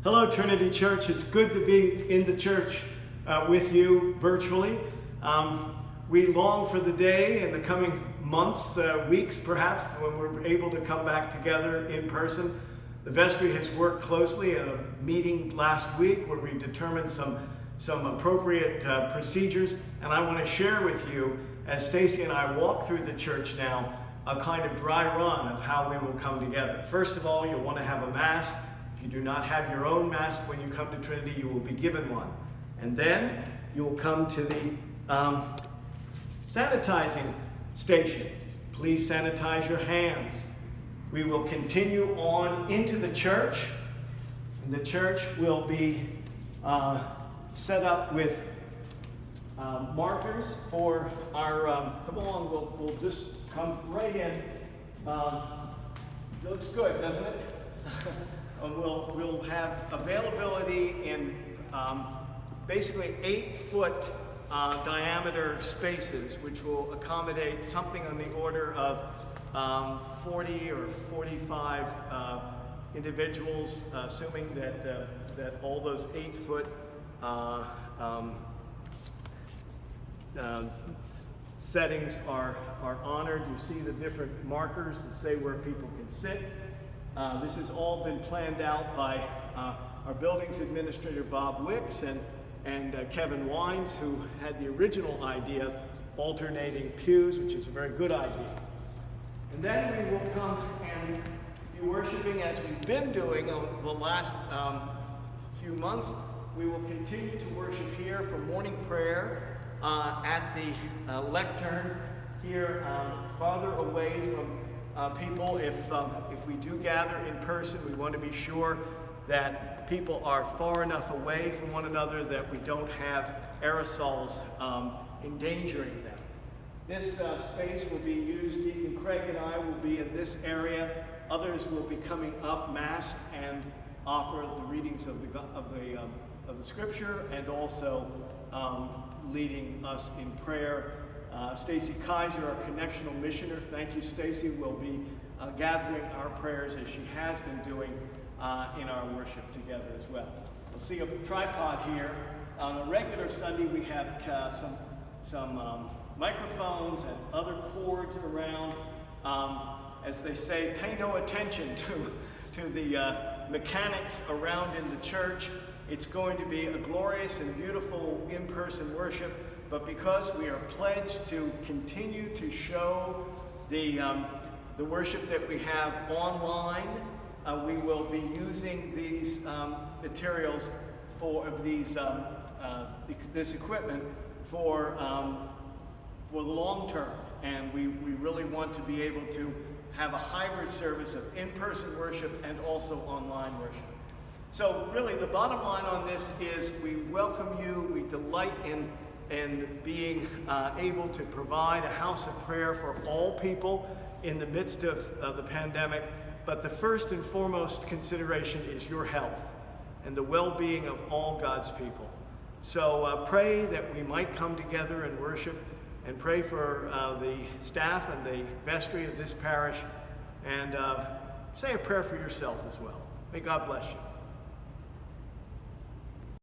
Hello, Trinity Church. It's good to be in the church with you virtually. We long for the day in the coming months, weeks perhaps, when we're able to come back together in person. The vestry has worked closely at a meeting last week where we determined some appropriate procedures, and I want to share with you, as Stacy and I walk through the church now, a kind of dry run of how we will come together. First of all, you'll want to have a mask. If you do not have your own mask when you come to Trinity, you will be given one. And then you will come to the sanitizing station. Please sanitize your hands. We will continue on into the church. And the church will be set up with markers for our, come along, we'll just come right in. Looks good, doesn't it? We'll have availability in basically 8-foot diameter spaces, which will accommodate something on the order of 40 or 45 individuals, assuming that all those 8-foot settings are honored. You see the different markers that say where people can sit. This has all been planned out by our buildings administrator, Bob Wicks, and Kevin Wines, who had the original idea of alternating pews, which is a very good idea. And then we will come and be worshiping as we've been doing over the last few months. We will continue to worship here for morning prayer at the lectern here, farther away from people. If we do gather in person, we want to be sure that people are far enough away from one another that we don't have aerosols endangering them. This space will be used. Deacon Craig and I will be in this area. Others will be coming up masked and offer the readings of the scripture, and also leading us in prayer. Stacy Kaiser, our connectional missioner, thank you, Stacy, will be gathering our prayers as she has been doing in our worship together as well. We'll see a tripod here. On a regular Sunday, we have some microphones and other cords around. As they say, pay no attention to the mechanics around in the church. It's going to be a glorious and beautiful in-person worship. But because we are pledged to continue to show the worship that we have online, we will be using these materials for this equipment for the long term. And we really want to be able to have a hybrid service of in-person worship and also online worship. So really the bottom line on this is we welcome you, we delight in being able to provide a house of prayer for all people in the midst of the pandemic. But the first and foremost consideration is your health and the well-being of all God's people. So pray that we might come together and worship, and pray for the staff and the vestry of this parish, and say a prayer for yourself as well. May God bless you.